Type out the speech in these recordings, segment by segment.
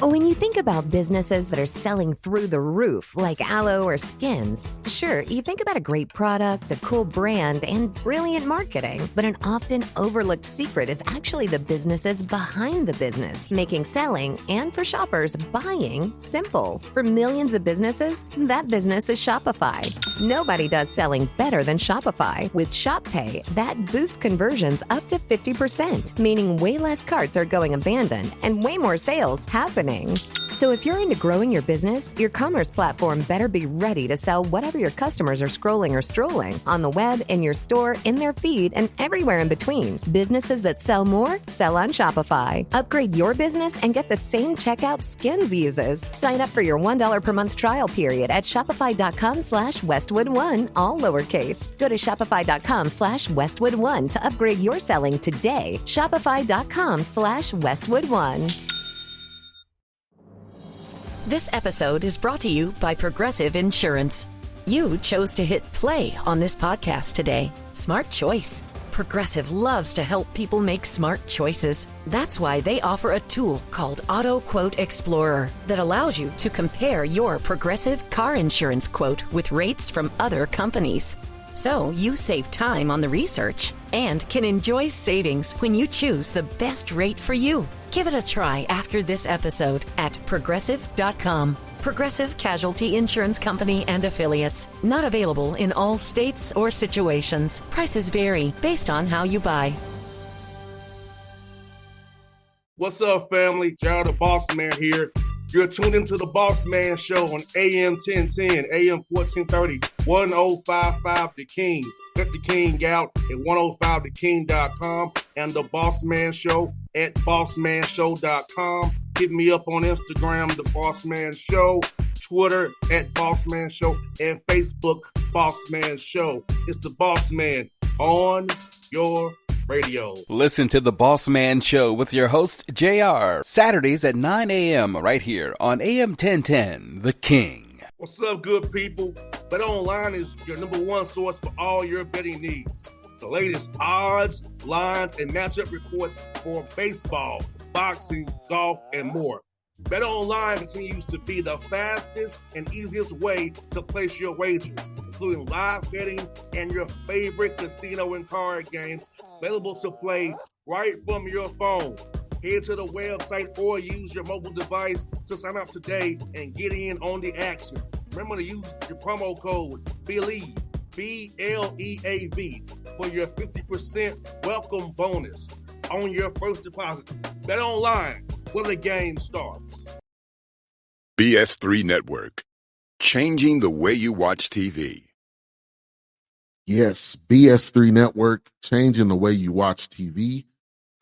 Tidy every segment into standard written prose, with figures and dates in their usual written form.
When you think about businesses that are selling through the roof, like aloe or Skims, sure, you think about a great product, a cool brand, and brilliant marketing. But an often overlooked secret is actually the businesses behind the business, making selling and for shoppers, buying simple. For millions of businesses, that business is Shopify. Nobody does selling better than Shopify. With Shop Pay, that boosts conversions up to 50%, meaning way less carts are going abandoned and way more sales happening. So if you're into growing your business, your commerce platform better be ready to sell whatever your customers are scrolling or strolling on the web, in your store, in their feed, and everywhere in between. Businesses that sell more, sell on Shopify. Upgrade your business and get the same checkout Skims uses. Sign up for your $1 per month trial period at shopify.com/Westwood1, all lowercase. Go to shopify.com/Westwood1 to upgrade your selling today. Shopify.com/Westwood1. This episode is brought to you by Progressive Insurance. You chose to hit play on this podcast today. Smart choice. Progressive loves to help people make smart choices. That's why they offer a tool called Auto Quote Explorer that allows you to compare your Progressive car insurance quote with rates from other companies. So you save time on the research and can enjoy savings when you choose the best rate for you. Give it a try after this episode at Progressive.com. Progressive Casualty Insurance Company and Affiliates. Not available in all states or situations. Prices vary based on how you buy. What's up, family? Gerald the Bossman here. You're tuned into the Bossman Show on AM 1010, AM 1430, 1055 The King. Let the King out at 105theking.com and the Bossman Show at bossmanshow.com. Hit me up on Instagram, The Bossman Show, Twitter at Bossman Show, and Facebook, Bossman Show. It's the Bossman on your radio. Listen to the Bossman Show with your host, JR, Saturdays at 9 a.m. right here on AM 1010, The King. What's up, good people? Bet Online is your number one source for all your betting needs. The latest odds, lines, and matchup reports for baseball, boxing, golf, and more. Bet Online continues to be the fastest and easiest way to place your wagers, including live betting and your favorite casino and card games available to play right from your phone. Head to the website or use your mobile device to sign up today and get in on the action. Remember to use your promo code BELIEVE, BLEAV, for your 50% welcome bonus on your first deposit. Bet Online, where the game starts. BS3 Network, changing the way you watch TV. Yes, BS3 Network, changing the way you watch TV,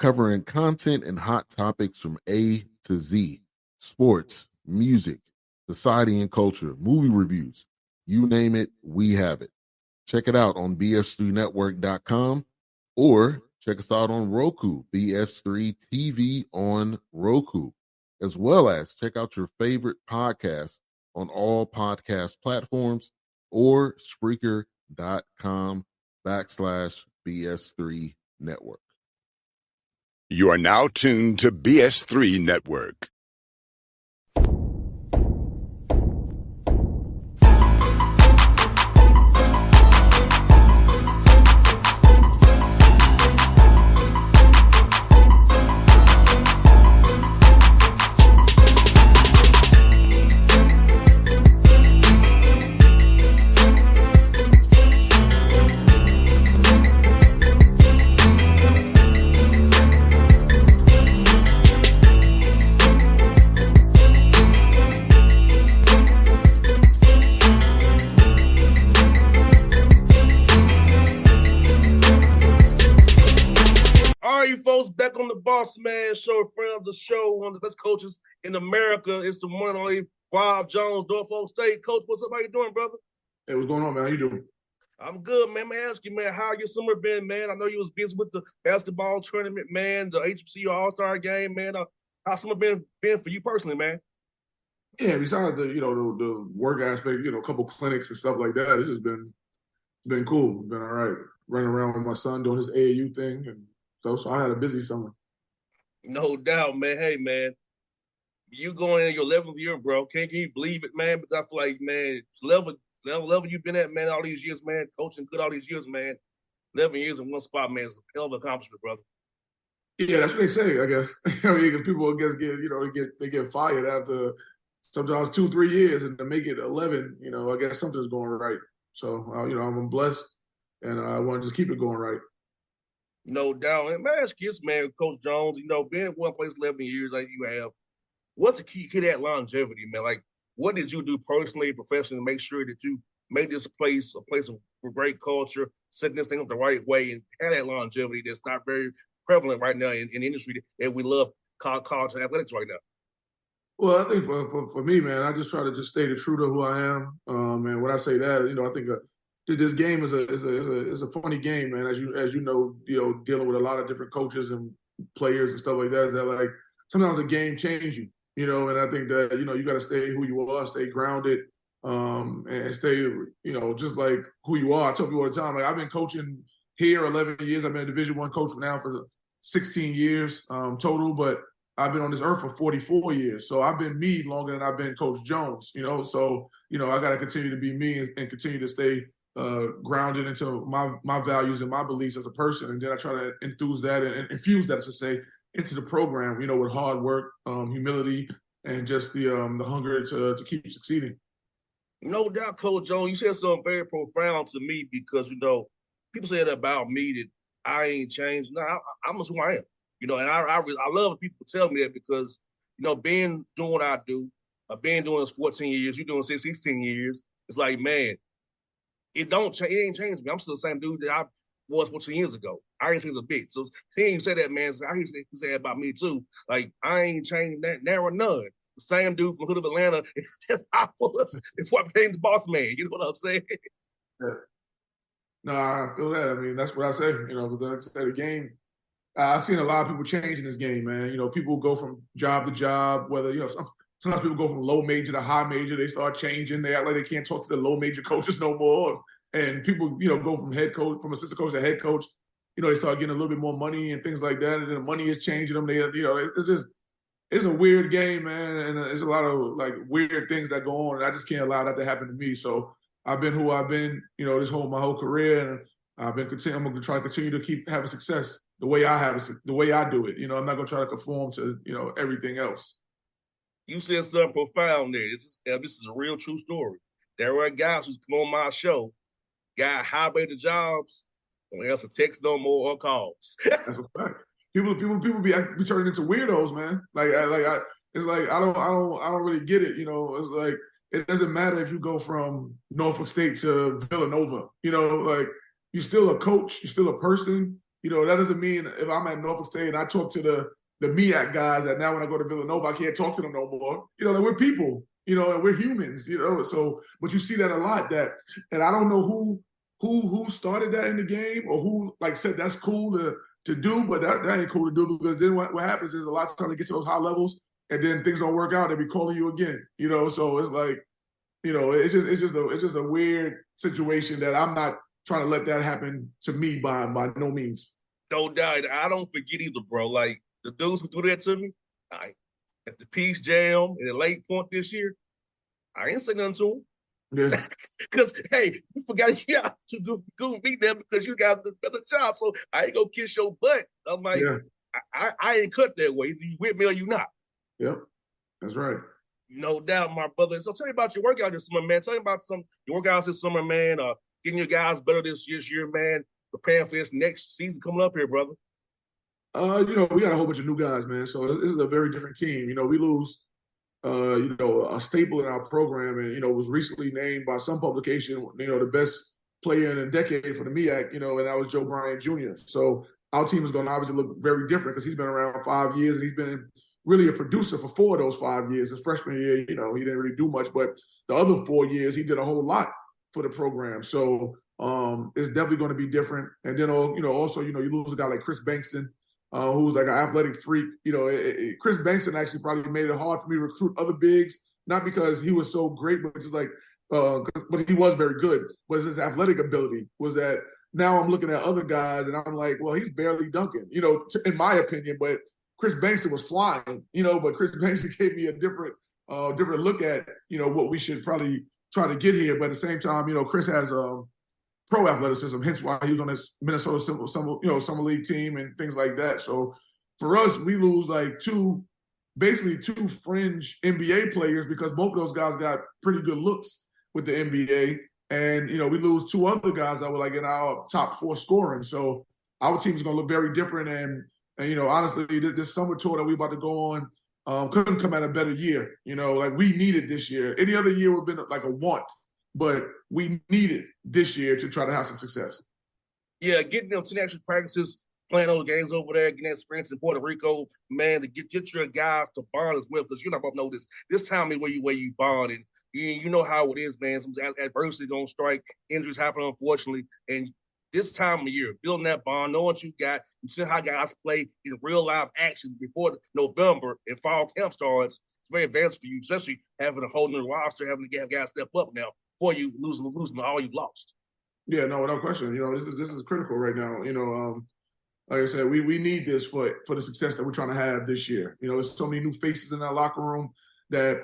covering content and hot topics from A to Z, sports, music, society and culture, movie reviews, you name it, we have it. Check it out on bs3network.com or check us out on Roku, BS3 TV on Roku, as well as check out your favorite podcast on all podcast platforms or Spreaker.com/BS3 Network. You are now tuned to BS3 Network. Back on the Bossman Show, friend of the show, one of the best coaches in America. It's the one and only Bob Jones, Norfolk State. Coach, what's up? How you doing, brother? Hey, what's going on, man? How you doing? I'm good, man. Let me ask you, man, how your summer been, man? I know you was busy with the basketball tournament, man, the HBCU All-Star game, man. How's summer been for you personally, man? Yeah, besides the work aspect, a couple clinics and stuff like that, it's just been cool. Been all right. Running around with my son doing his AAU thing, and so I had a busy summer. No doubt, man. Hey, man, You going in your 11th year, bro. Can you believe it, man? Because I feel like, man, level you've been at, man, all these years, man, coaching good all these years, man. 11 years in one spot, man, is a hell of an accomplishment, brother. Yeah, that's what they say, I guess. I mean, because people, I guess, they get fired after sometimes 2-3 years, and to make it 11, I guess something's going right. So, I'm blessed, and I want to just keep it going right. No doubt. And man, ask this, man, Coach Jones, being in one place 11 years like you have, what's the key to that longevity, man? Like, what did you do personally, professionally, to make sure that you made this place a place of great culture, setting this thing up the right way, and have that longevity that's not very prevalent right now in the industry that we love college athletics right now? Well, I think for me, man, I just try to just stay true to who I am. And when I say that, I think this game is a funny game, man. As you know, dealing with a lot of different coaches and players and stuff like that. Is that like sometimes a game changes you, and I think that you got to stay who you are, stay grounded, and stay just like who you are. I tell people all the time, like I've been coaching here 11 years. I've been a Division I coach now for 16 years total, but I've been on this earth for 44 years. So I've been me longer than I've been Coach Jones, So, I got to continue to be me and continue to stay grounded into my values and my beliefs as a person. And then I try to infuse that, I should say, into the program, with hard work, humility, and just the hunger to keep succeeding. No doubt, Coach Jones, you said something very profound to me because, people say that about me that I ain't changed. No, I'm just who I am. And I love when people tell me that because, doing what I do, being doing this 14 years, you doing 16 years, it's like, man, it ain't changed me. I'm still the same dude that I was 14 years ago. I ain't changed a bit. So seeing you say that, man, I hear you say that about me too. Like, I ain't changed that, narrow none. The same dude from the hood of Atlanta I was before I became the boss man. You know what I'm saying? Yeah. No, I feel that. I mean, that's what I say. Because like I said, the game, I've seen a lot of people change in this game, man. People go from job to job, whether, sometimes people go from low major to high major. They start changing. They act like they can't talk to the low major coaches no more. And people, go from assistant coach to head coach. They start getting a little bit more money and things like that. And then the money is changing them. It's a weird game, man. And there's a lot of like weird things that go on. And I just can't allow that to happen to me. So I've been who I've been, my whole career. And I'm going to try to continue to keep having success the way I have it, the way I do it. I'm not going to try to conform to, everything else. You said something profound there. This is a real true story. There were guys who's come on my show, got high-rated jobs, don't answer text no more or calls. That's a fact. People be turning into weirdos, man. It's like I don't really get it. It's like it doesn't matter if you go from Norfolk State to Villanova. Like you're still a coach, you're still a person. That doesn't mean if I'm at Norfolk State and I talk to the MEAC guys that now when I go to Villanova, I can't talk to them no more. Like we're people, and we're humans, So, but you see that a lot and I don't know who started that in the game or who like said that's cool to do, but that ain't cool to do because then what happens is a lot of times they get to those high levels and then things don't work out. They be calling you again, So it's like, it's just a weird situation that I'm not trying to let that happen to me by no means. No doubt. I don't forget either, bro. Like the dudes who do that to me, at the Peace Jam in the Lake Point this year, I ain't say nothing to them. Yeah. Because, hey, you forgot you got to go meet them because you got the better job. So I ain't going to kiss your butt. I'm like, yeah. I ain't cut that way. Either you with me or you not. Yep. That's right. No doubt, my brother. So tell me about your workout this summer, man. Tell me about your workouts this summer, man. Getting your guys better this year, man. Preparing for this next season coming up here, brother. We got a whole bunch of new guys, man. So this is a very different team. We lose a staple in our program and, was recently named by some publication, the best player in a decade for the MEAC, and that was Joe Bryant Jr. So our team is going to obviously look very different because he's been around 5 years and he's been really a producer for 4 of those 5 years. His freshman year, he didn't really do much, but the other 4 years, he did a whole lot for the program. So it's definitely going to be different. And then, also, you lose a guy like Chris Bankston, who's like an athletic freak. Chris Bankston actually probably made it hard for me to recruit other bigs, not because he was so great, but just like, but he was very good. But his athletic ability was that now I'm looking at other guys and I'm like, well, he's barely dunking, in my opinion. But Chris Bankston was flying, but Chris Bankston gave me a different look at, what we should probably try to get here. But at the same time, Chris has pro athleticism, hence why he was on this Minnesota summer league team and things like that. So for us, we lose like two fringe NBA players because both of those guys got pretty good looks with the NBA. And, we lose two other guys that were like in our top 4 scoring. So our team is going to look very different. And honestly, this summer tour that we're about to go on couldn't come at a better year. Like we needed this year. Any other year would have been like a want, but we needed this year to try to have some success. Yeah, getting them to national practices, playing those games over there, getting that experience in Puerto Rico, man, to get your guys to bond as well, because you not both know this time is where you bond, and you know how it is, man. Some adversity gonna strike, injuries happen, unfortunately, and this time of year, building that bond, knowing what you got, and seeing how guys play in real life action before November and fall camp starts, it's very advanced for you, especially having a whole new roster, having to have guys step up now before you losing all you've lost. Yeah, no, without question. This is critical right now. Like I said, we need this for the success that we're trying to have this year. There's so many new faces in our locker room that,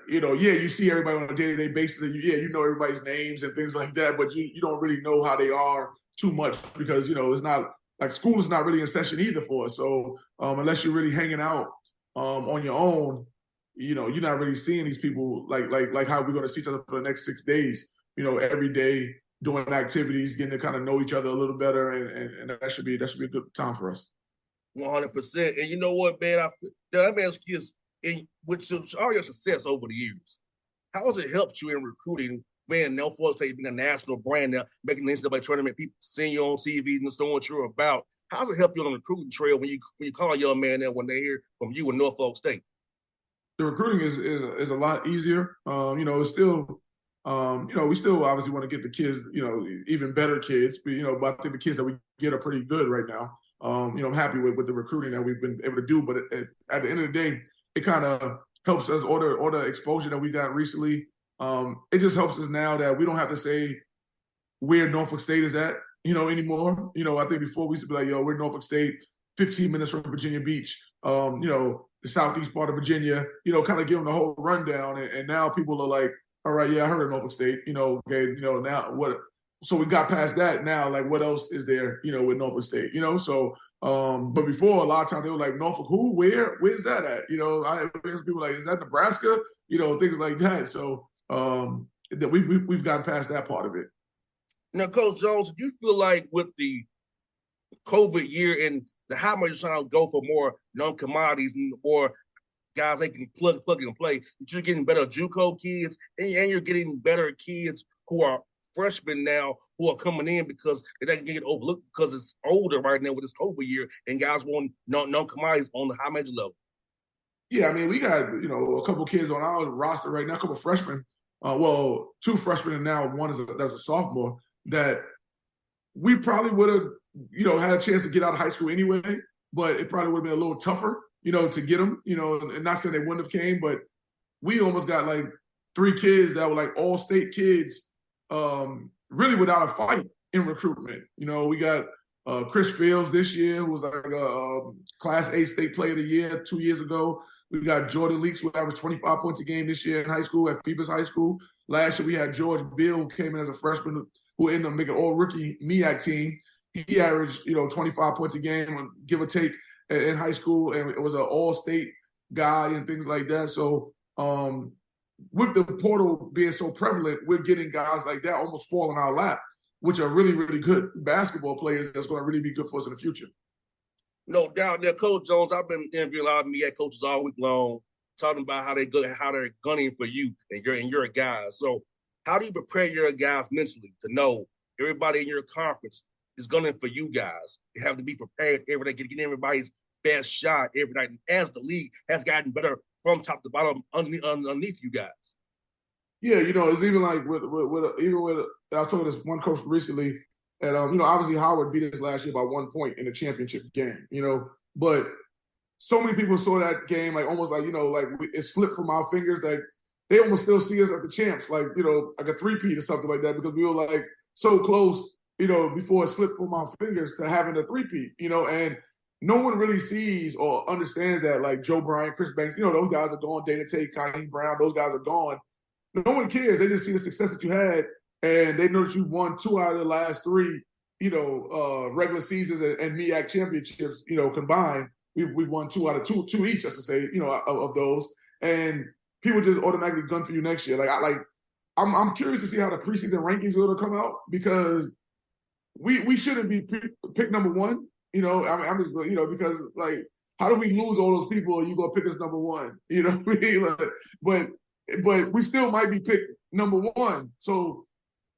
you see everybody on a day-to-day basis, and you know everybody's names and things like that, but you don't really know how they are too much because, it's not like school is not really in session either for us. So unless you're really hanging out on your own, you're not really seeing these people like how we're going to see each other for the next 6 days, every day, doing activities, getting to kind of know each other a little better, and that should be a good time for us. 100%. And you know what, man? Let me ask you this: with all your success over the years, how has it helped you in recruiting? Man, no folks say being a national brand now, making the NCAA tournament, people seeing you on TV and knowing what you're about. How does it help you on the recruiting trail when you call a young man there when they hear from you in Norfolk State? The recruiting is a lot easier. It's still. We still obviously want to get the kids, even better kids, but I think the kids that we get are pretty good right now. I'm happy with the recruiting that we've been able to do, but at the end of the day, it kind of helps us or the exposure that we got recently. It just helps us now that we don't have to say where Norfolk State is at, anymore. I think before we used to be like, we're Norfolk State, 15 minutes from Virginia Beach, the southeast part of Virginia, kind of give them the whole rundown. And now people are like, all right, yeah, I heard of Norfolk State, okay, now what? So we got past that now, like what else is there, with Norfolk State, so, but before a lot of times they were like, Norfolk who, where's that at? I ask people like, is that Nebraska? Things like that. So we've gotten past that part of it. Now, Coach Jones, do you feel like with the COVID year and the how much you're trying to go for more non-commodities and more guys they can plug and play, you're getting better JUCO kids and you're getting better kids who are freshmen now who are coming in because they can get overlooked because it's older right now with this COVID year and guys want non-commodities on the high major level? Yeah, I mean, we got, a couple kids on our roster right now, a couple freshmen, 2 freshmen and now one that's a sophomore, that we probably would have, had a chance to get out of high school anyway, but it probably would have been a little tougher, to get them, and not saying they wouldn't have came, but we almost got like 3 kids that were like all-state kids, really without a fight in recruitment. We got Chris Fields this year, who was like a Class A state player of the year 2 years ago. We got Jordan Leaks, who averaged 25 points a game this year in high school at Phoebus High School. Last year we had George Bill, who came in as a freshman, who ended up making all-rookie MEAC team. He averaged, 25 points a game, give or take, in high school, and it was an all-state guy and things like that. So with the portal being so prevalent, we're getting guys like that almost fall in our lap, which are really, really good basketball players that's going to really be good for us in the future. No doubt there. Coach Jones, I've been interviewing a lot of MEAC coaches all week long, talking about how they're gunning for you and your guys. So how do you prepare your guys mentally to know everybody in your conference is gunning for you guys? You have to be prepared every day, getting everybody's best shot every night. And as the league has gotten better from top to bottom underneath you guys. Yeah, it's even like with I was talking to this one coach recently, and obviously Howard beat us last year by 1 point in the championship game, but so many people saw that game like almost like it slipped from our fingers, that they almost still see us as the champs, like like a three-peat or something like that, because we were like so close, before it slipped from our fingers to having a three-peat, and no one really sees or understands that, like Joe Bryant, Chris Banks, those guys are gone, Dana Tate, Kaheem Brown, those guys are gone. No one cares. They just see the success that you had, and they know that you won 2 out of the last 3, regular seasons and MEAC championships, combined. We've won 2 out of 2 each, I should say, of those. And people just automatically gun for you next year. I'm curious to see how the preseason rankings are going to come out, because we shouldn't be picked number 1. I'm just, because how do we lose all those people and you go pick us number 1? You know what I mean? But we still might be picked number 1. So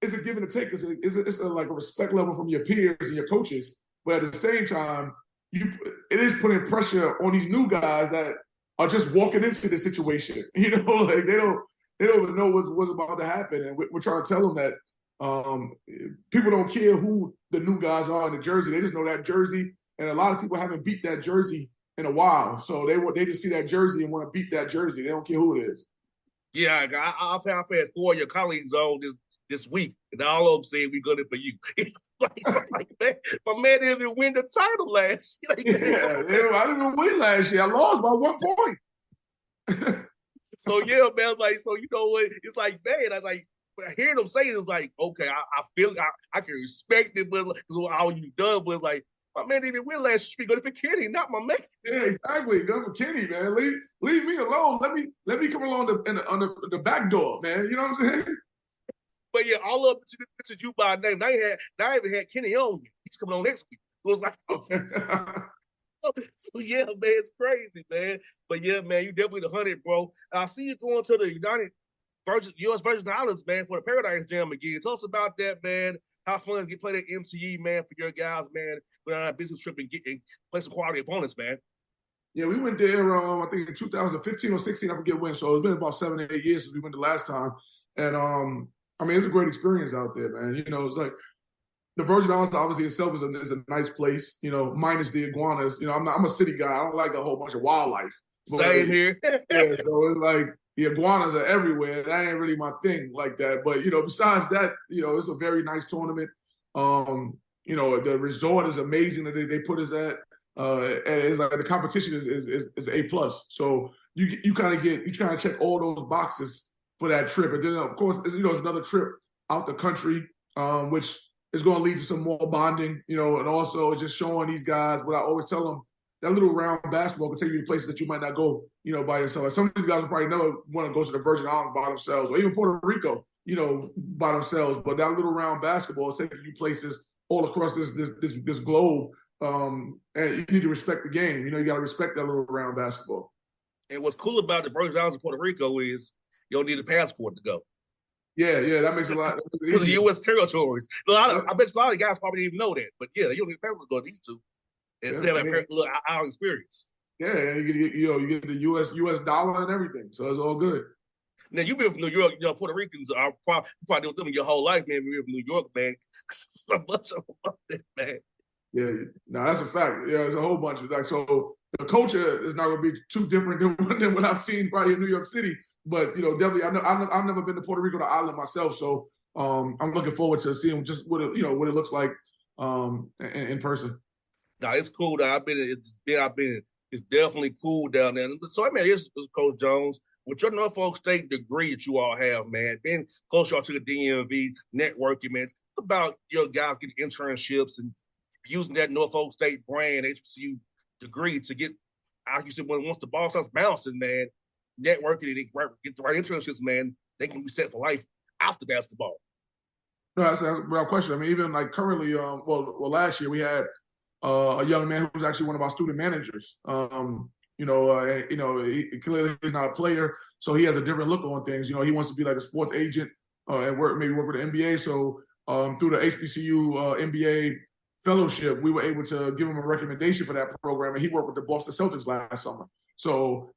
it's a give and a take. It's a respect level from your peers and your coaches. But at the same time, it is putting pressure on these new guys that are just walking into the situation. They don't even know what's about to happen. And we're trying to tell them that people don't care who the new guys are in the jersey. They just know that jersey. And a lot of people haven't beat that jersey in a while. So they just see that jersey and want to beat that jersey. They don't care who it is. Yeah, I've had 4 of your colleagues on this week, and all of them saying we got it for you. Man, my man didn't even win the title last year. I didn't even win last year. I lost by 1 point. So yeah, man, so you know what? It's like, man, when I hear them say it, it's like, okay, I feel I can respect it, but all you done was like, my man didn't even win last year. Good for Kenny, not my man. Yeah, exactly. Good for Kenny, man. Leave me alone. Let me come along on the back door, man. You know what I'm saying? But yeah, all up to you by name. Now I even had Kenny on. He's coming on next week. It was like, so yeah, man, it's crazy, man. But yeah, man, you definitely the 100, bro. I see you going to the U.S. Virgin Islands, man, for the Paradise Jam again. Tell us about that, man. How fun is it to play that MTE, man, for your guys, man, going on a business trip and play some quality opponents, man. Yeah, we went there, I think in 2015 or 16, I forget when. So it's been about 7 or 8 years since we went the last time. And, it's a great experience out there, man. It's like the Virgin Islands, obviously, itself is a nice place, minus the iguanas. I'm a city guy. I don't like a whole bunch of wildlife. Same here. Yeah, so it's like the iguanas are everywhere. That ain't really my thing like that. But, besides that, it's a very nice tournament. The resort is amazing that they put us at. And it's like the competition is A+. So you kind of check all those boxes for that trip. And then, of course, it's another trip out the country, which is going to lead to some more bonding, and also just showing these guys what I always tell them, that little round basketball can take you to places that you might not go, by yourself. Like some of these guys will probably never want to go to the Virgin Islands by themselves, or even Puerto Rico, by themselves. But that little round basketball is taking you places all across this globe. And you need to respect the game. You got to respect that little round basketball. And what's cool about the Virgin Islands of Puerto Rico is you don't need a passport to go. Yeah, that makes a lot. Because of U.S. territories. I bet a lot of guys probably didn't even know that. But yeah, you don't need a passport to go to these two. Instead of our experience. Yeah, and you get the U.S. dollar and everything. So it's all good. Now, you've been from New York. Puerto Ricans are probably doing them your whole life, man. You're from New York, man. So much of it, man. Yeah, no, that's a fact. Yeah, there's a whole bunch of so the culture is not going to be too different than what I've seen probably in New York City. But definitely, I've never been to Puerto Rico, the island myself. So I'm looking forward to seeing just what it looks like in person. No, it's cool. It's definitely cool down there. So here's Coach Jones with your Norfolk State degree that you all have, man. Being close to the DMV networking, man. About your guys getting internships and using that Norfolk State brand, HBCU degree to get, like you said, once the ball starts bouncing, man, networking and get the right internships, man, they can be set for life after basketball. No, that's a real question. Even like currently, last year we had a young man who was actually one of our student managers. He clearly he's not a player, so he has a different look on things. He wants to be like a sports agent and work with the NBA. So through the HBCU NBA fellowship, we were able to give him a recommendation for that program, and he worked with the Boston Celtics last summer. So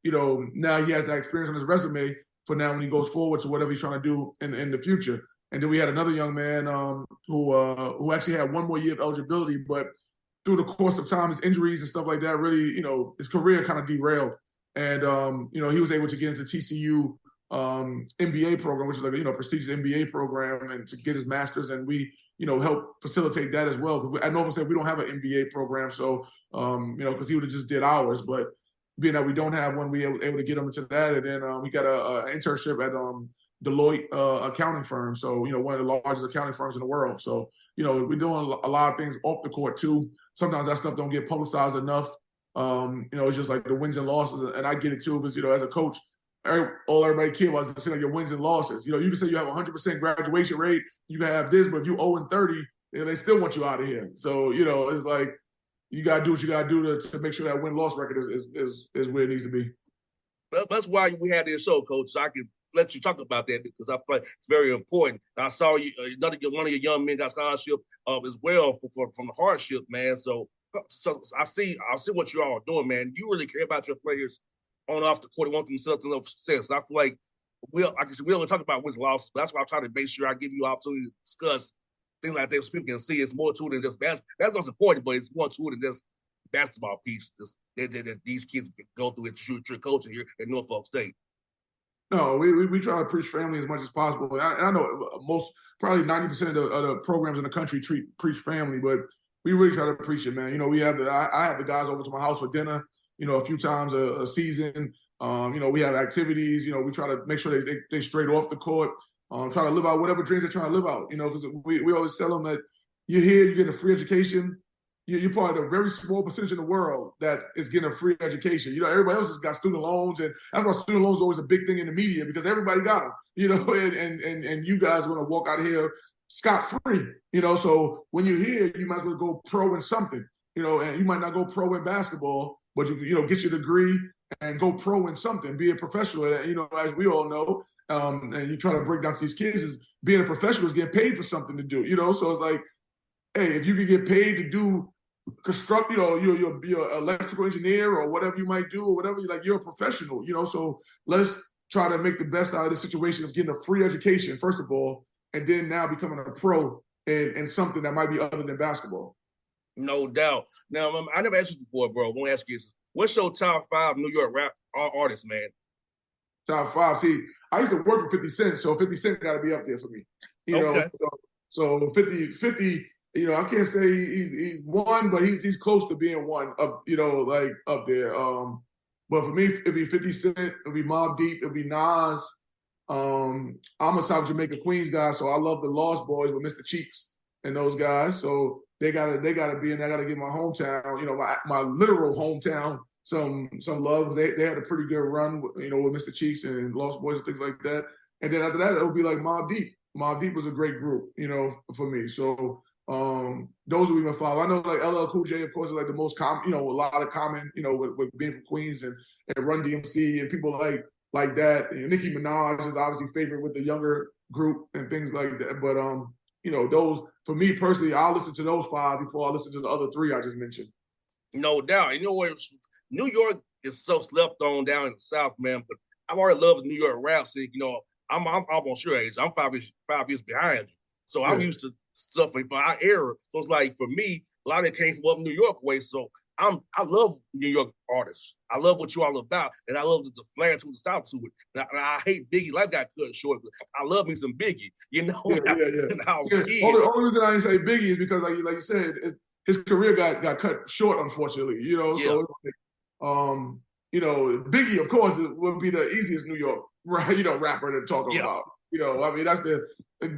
now he has that experience on his resume for now when he goes forward to whatever he's trying to do in the future. And then we had another young man who actually had one more year of eligibility, but through the course of time, his injuries and stuff like that really, his career kind of derailed. And, he was able to get into TCU MBA program, which is like a prestigious MBA program, and to get his master's, and we help facilitate that as well. Because at Norfolk State we don't have an MBA program, so because he would have just did ours, but being that we don't have one, we were able to get him into that, and then we got an internship at Deloitte accounting firm, so one of the largest accounting firms in the world. So we're doing a lot of things off the court too. Sometimes that stuff don't get publicized enough. It's just like the wins and losses, and I get it too because as a coach, all everybody cares about is your wins and losses. You can say you have 100% graduation rate, you can have this, but if you 0-30, they still want you out of here. So it's like you gotta do what you gotta do to make sure that win-loss record is where it needs to be. Well, that's why we had this show, Coach, so I can let you talk about that because I feel like it's very important. I saw you, one of your young men got scholarship as well from the hardship, man. So I see what you all are doing, man. You really care about your players on and off the court and want them to set up for success. I feel like we only talk about wins and losses, but that's why I try to make sure I give you opportunity to discuss things like that so people can see it's more to it than just basketball. That's most important, but it's more to it than just basketball piece that these kids can go through at your coaching here at Norfolk State. No, we try to preach family as much as possible. And I know probably 90% of the programs in the country preach family, but we really try to preach it, man. We have I have the guys over to my house for dinner, a few times a season. We have activities. We try to make sure they straight off the court. Try to live out whatever dreams they're trying to live out. Because we always tell them that you're here, you get a free education. You're part of a very small percentage in the world that is getting a free education. Everybody else has got student loans, and that's why student loans are always a big thing in the media because everybody got them. And you guys are going to walk out of here scot-free. So when you're here, you might as well go pro in something. And you might not go pro in basketball, but you get your degree and go pro in something. Be a professional. As we all know, and you try to break down to these kids, is being a professional is getting paid for something to do. So it's like, hey, if you could get paid to do construct, you'll be an electrical engineer or whatever you might do or whatever, you're a professional, so let's try to make the best out of the situation of getting a free education, first of all, and then now becoming a pro in something that might be other than basketball. No doubt. Now, I never asked you before, bro. I'm going to ask you this. What's your top 5 New York rap artists, man? Top 5. See, I used to work for 50 Cent, so 50 Cent got to be up there for me. Okay. So 50, I can't say he won, but he's close to being one up, up there. But for me, it'd be 50 Cent, it'd be Mobb Deep, it'd be Nas. I'm a South Jamaica Queens guy, so I love the Lost Boys with Mr. Cheeks and those guys. So they gotta be in. I gotta give my hometown, my literal hometown, some love. They had a pretty good run, with Mr. Cheeks and Lost Boys and things like that. And then after that, it would be like Mobb Deep. Mobb Deep was a great group, for me. So. Those would be my 5. I know like LL Cool J, of course, is like the most common, a lot of common, with being from Queens and Run DMC and people like that. Nicki Minaj is obviously favorite with the younger group and things like that. But those, for me personally, I'll listen to those 5 before I listen to the other 3 I just mentioned. No doubt. New York is so slept on down in the South, man. But I've already loved the New York rap scene. I'm almost your age. I'm 5 years behind you, so I'm used to stuff for our era. So it's like, for me, a lot of it came from up New York way. So I love New York artists. I love what you all about, and I love the flair to the style to it. And I hate Biggie. Life got cut short, but I love me some Biggie. Yeah. I was a kid. Only reason I didn't say Biggie is because, like you said, his career got cut short, unfortunately. So Biggie, of course, would be the easiest New York rapper to talk about. That's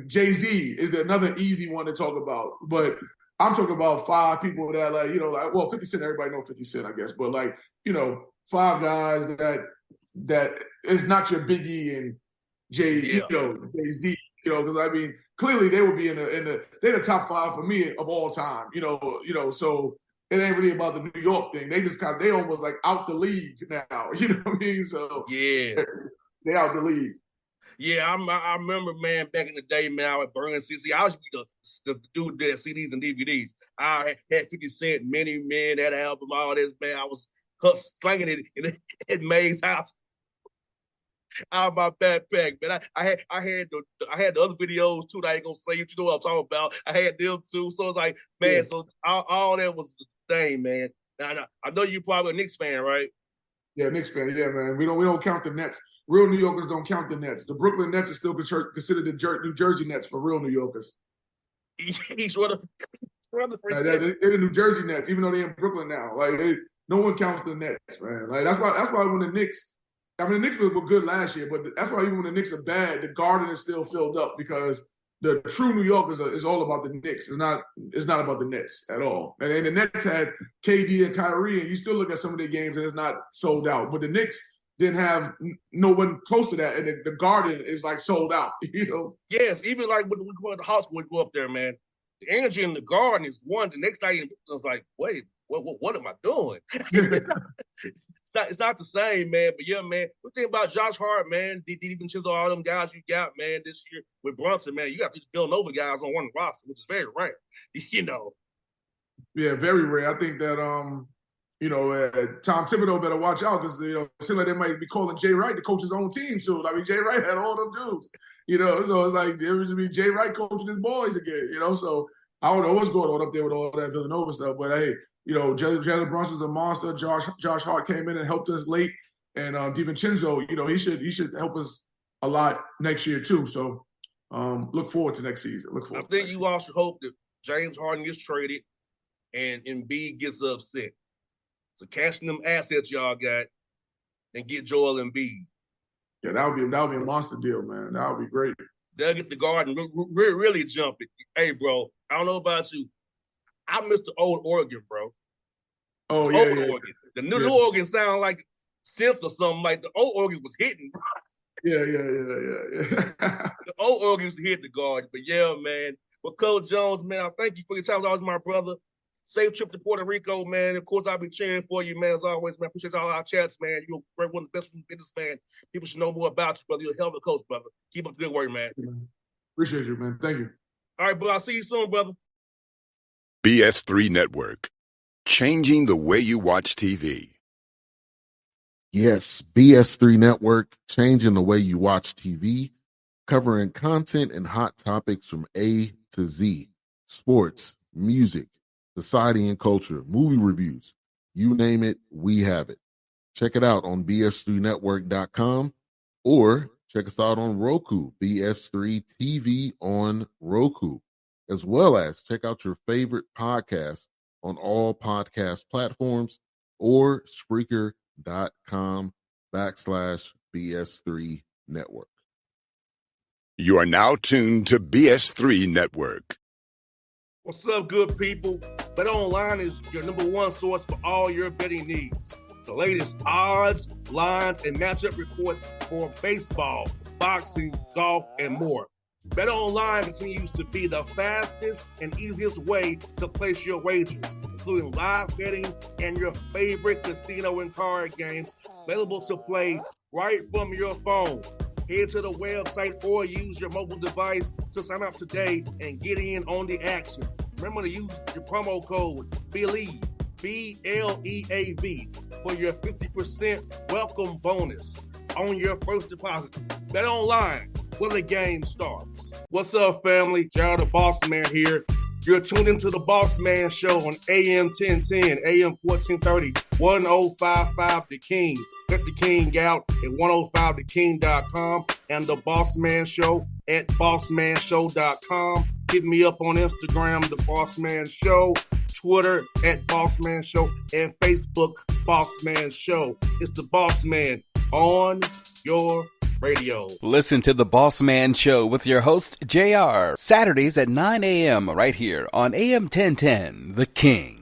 Jay-Z is another easy one to talk about. But I'm talking about 5 people that 50 Cent, everybody knows 50 Cent, I guess. But 5 guys that is not your Biggie and Jay-Z, because clearly they would be they're the top 5 for me of all time, so it ain't really about the New York thing. They just they almost like out the league now, you know what I mean? So yeah, they out the league. Yeah, I remember, man, back in the day, man, I would burn CC. I was the dude that CDs and DVDs. I had 50 Cent, Many Men, that album, all this, man. I was slanging it in May's house out of my backpack, man. I had the other videos too that I ain't gonna say, you know what I'm talking about. I had them too. So it's like, man, so all that was the thing, man. Now, I know you probably a Knicks fan, right? Yeah, Knicks fan. Yeah, man. We don't count the Nets. real New Yorkers don't count the Nets. The Brooklyn Nets are still considered the New Jersey Nets for real New Yorkers. He's one of the they're the New Jersey Nets, even though they're in Brooklyn now. No one counts the Nets, man. That's why when the Knicks, the Knicks were good last year, but that's why even when the Knicks are bad, the Garden is still filled up because the true New Yorkers is all about the Knicks. It's not about the Nets at all. And the Nets had KD and Kyrie, and you still look at some of their games and it's not sold out. But the Knicks didn't have no one close to that, and the Garden is sold out. Yes, even when we go to the Hawks, when we go up there, man, the energy in the Garden is one. The next night, I was like, wait, what am I doing? It's not the same, man. But yeah, man, what think about Josh Hart, man? DiVincenzo, all them guys you got, man, this year with Brunson, man, you got these Villanova guys on one roster, which is very rare, Yeah, very rare. I think that Tom Thibodeau better watch out because it seems like they might be calling Jay Wright to coach his own team soon. I mean, Jay Wright had all them dudes, so it's like it would be Jay Wright coaching his boys again, So I don't know what's going on up there with all that Villanova stuff, but hey, Jalen Brunson's a monster. Josh Hart came in and helped us late, and DiVincenzo, he should help us a lot next year too. So look forward to next season. I think you all should hope that James Harden gets traded and Embiid gets upset. So cashing them assets y'all got and get Joel Embiid. Yeah, that would be a monster deal, man. That would be great. They'll get the Garden really jumping. Hey, bro, I don't know about you. I miss the old Oregon, bro. Oh, yeah. Oregon. The new Oregon sound like synth or something. Like the old Oregon was hitting, bro. Yeah. The old Oregon used to hit the Garden. But yeah, man. Well, Coach Jones, man, I thank you for your time as always, my brother. Safe trip to Puerto Rico, man. Of course, I'll be cheering for you, man, as always, man. Appreciate all our chats, man. You're one of the best business, man. People should know more about you, brother. You're a hell of a coach, brother. Keep up the good work, man. Appreciate you, man. Thank you. All right, bro. I'll see you soon, brother. BS3 Network. Changing the way you watch TV. Yes, BS3 Network, changing the way you watch TV, covering content and hot topics from A to Z. Sports, music, society and culture, movie reviews, you name it, we have it. Check it out on bs3network.com or check us out on Roku, BS3 TV on Roku, as well as check out your favorite podcast on all podcast platforms or Spreaker.com/BS3 Network. You are now tuned to BS3 Network. What's up, good people? Bet Online is your number one source for all your betting needs. The latest odds, lines, and matchup reports for baseball, boxing, golf, and more. Bet Online continues to be the fastest and easiest way to place your wagers, including live betting and your favorite casino and card games available to play right from your phone. Head to the website or use your mobile device to sign up today and get in on the action. Remember to use your promo code BELIEVE, BLEAV, for your 50% welcome bonus on your first deposit. Bet Online, where the game starts. What's up, family? Jared the Bossman here. You're tuned into the Bossman Show on AM 1010, AM 1430, 1055 The King. Check The King out at 105theking.com and the Bossman Show at bossmanshow.com. Hit me up on Instagram, The Bossman Show, Twitter at Bossman Show, and Facebook, Bossman Show. It's the Bossman on your radio. Listen to The Bossman Show with your host, JR, Saturdays at 9 a.m. right here on AM 1010, The King.